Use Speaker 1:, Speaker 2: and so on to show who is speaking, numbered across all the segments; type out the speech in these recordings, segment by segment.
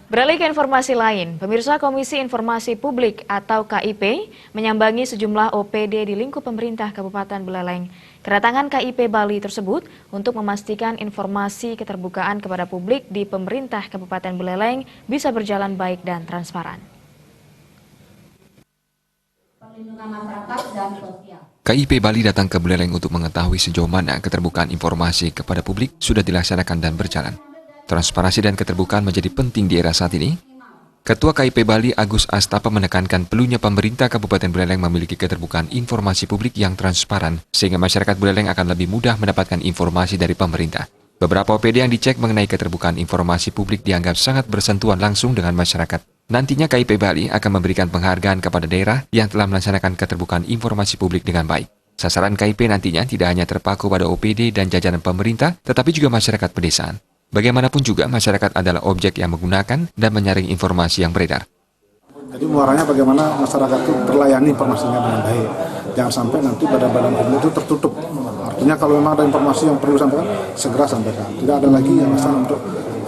Speaker 1: Beralih ke informasi lain, pemirsa Komisi Informasi Publik atau KIP menyambangi sejumlah OPD di lingkup pemerintah Kabupaten Buleleng. Kedatangan KIP Bali tersebut untuk memastikan informasi keterbukaan kepada publik di pemerintah Kabupaten Buleleng bisa berjalan baik dan transparan.
Speaker 2: KIP Bali datang ke Buleleng untuk mengetahui sejauh mana keterbukaan informasi kepada publik sudah dilaksanakan dan berjalan. Transparansi dan keterbukaan menjadi penting di era saat ini. Ketua KIP Bali Agus Astapa menekankan perlunya pemerintah Kabupaten Buleleng memiliki keterbukaan informasi publik yang transparan, sehingga masyarakat Buleleng akan lebih mudah mendapatkan informasi dari pemerintah. Beberapa OPD yang dicek mengenai keterbukaan informasi publik dianggap sangat bersentuhan langsung dengan masyarakat. Nantinya KIP Bali akan memberikan penghargaan kepada daerah yang telah melaksanakan keterbukaan informasi publik dengan baik. Sasaran KIP nantinya tidak hanya terpaku pada OPD dan jajaran pemerintah, tetapi juga masyarakat pedesaan. Bagaimanapun juga masyarakat adalah objek yang menggunakan dan menyaring informasi yang beredar.
Speaker 3: Jadi muaranya bagaimana masyarakat itu terlayani informasinya dengan baik. Jangan sampai nanti badan-badan publik itu tertutup. Artinya kalau memang ada informasi yang perlu disampaikan, segera sampaikan. Tidak ada lagi yang alasan untuk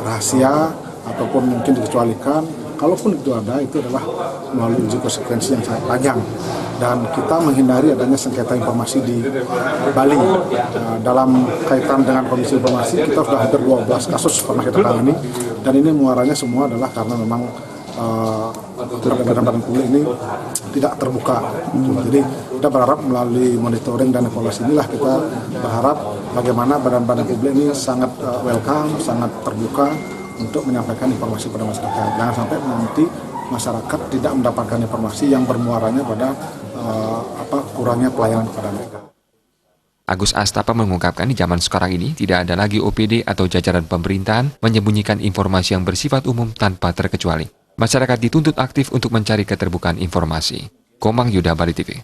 Speaker 3: rahasia ataupun mungkin dikecualikan. Kalaupun itu ada, itu adalah melalui uji konsekuensi yang sangat panjang. Dan kita menghindari adanya sengketa informasi di Bali. Dalam kaitan dengan Komisi Informasi, kita sudah hampir 12 kasus pernah kita tangani. Dan ini muaranya semua adalah karena memang badan-badan publik ini tidak terbuka. Jadi kita berharap melalui monitoring dan evaluasi inilah kita berharap bagaimana badan-badan publik ini sangat welcome, sangat terbuka untuk menyampaikan informasi pada masyarakat. Jangan sampai nanti masyarakat tidak mendapatkan informasi yang bermuaranya pada kurangnya pelayanan kepada mereka.
Speaker 2: Agus Astapa mengungkapkan di zaman sekarang ini tidak ada lagi OPD atau jajaran pemerintahan menyembunyikan informasi yang bersifat umum tanpa terkecuali. Masyarakat dituntut aktif untuk mencari keterbukaan informasi. Komang Yuda, Bali TV.